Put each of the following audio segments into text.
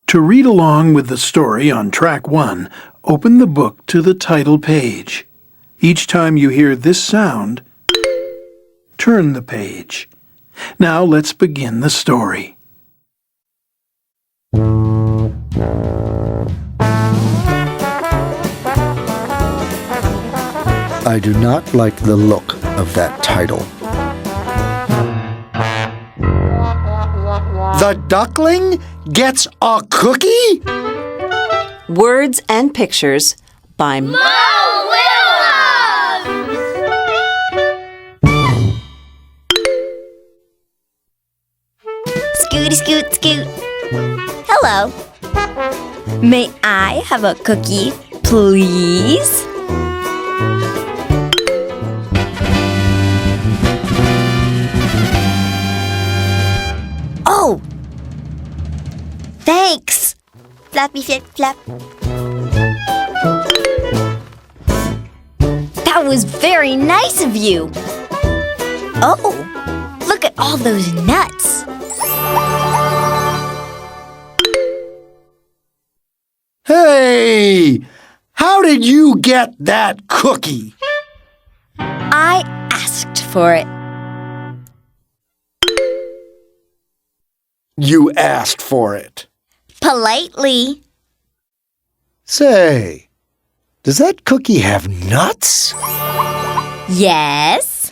To read along with the story on track 1, open the book to the title page. Each time you hear this sound, turn the page. Now let's begin the story. I do not like the look of that title. The duckling gets a cookie? Words and Pictures by Mo Williams! Scooty scoot scoot. Hello. May I have a cookie, please? Oh! Thanks! Flappy flip flap. That was very nice of you. Oh, look at all those nuts. Hey! How did you get that cookie? I asked for it. You asked for it. Politely. Say, does that cookie have nuts? Yes.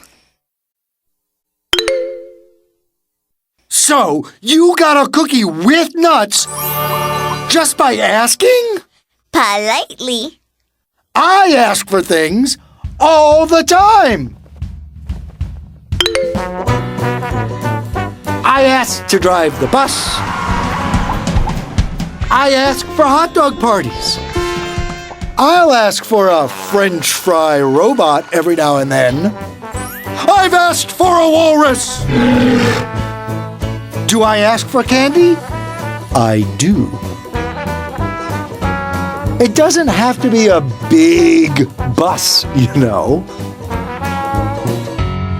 So, you got a cookie with nuts just by asking? Politely. I ask for things all the time. I ask to drive the bus. I ask for hot dog parties. I'll ask for a French fry robot every now and then. I've asked for a walrus. Do I ask for candy? I do. It doesn't have to be a big bus, you know.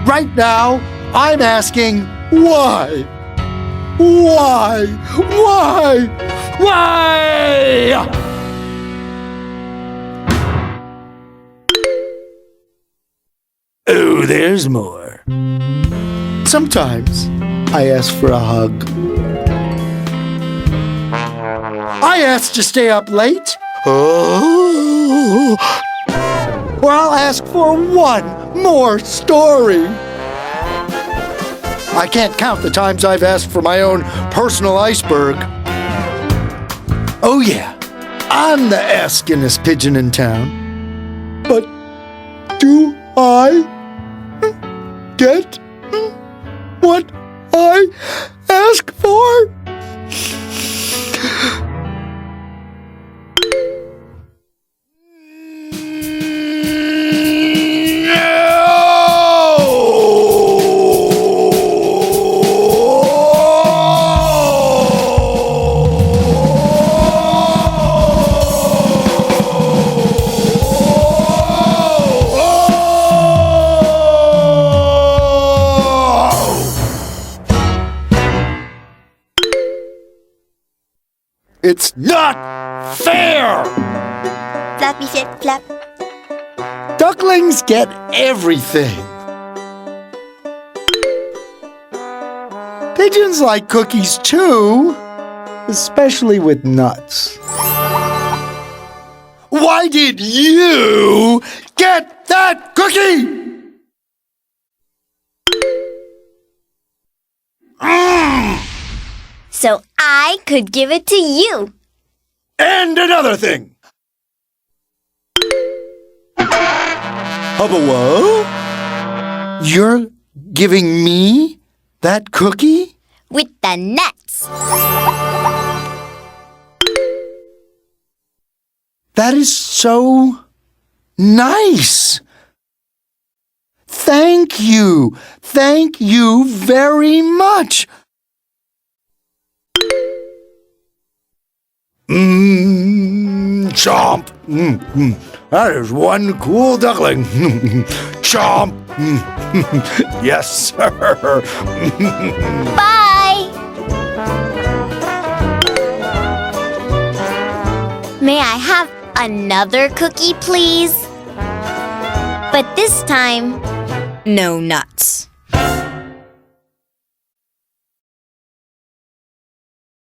Right now, I'm asking why? Why? Why? Why? Oh, there's more. Sometimes I ask for a hug. I ask to stay up late. Oh. Or I'll ask for one more story. I can't count the times I've asked for my own personal iceberg. Oh yeah, I'm the askinest pigeon in town. But do I get what I ask for? It's not fair! Flappy flip flap. Ducklings get everything. Pigeons like cookies too, especially with nuts. Why did you get that cookie? So I could give it to you. And another thing. Hubba whoa? You're giving me that cookie? With the nuts. That is so nice. Thank you. Thank you very much. Chomp. That is one cool duckling. Chomp. Yes, sir. Bye. May I have another cookie, please? But this time, no nuts.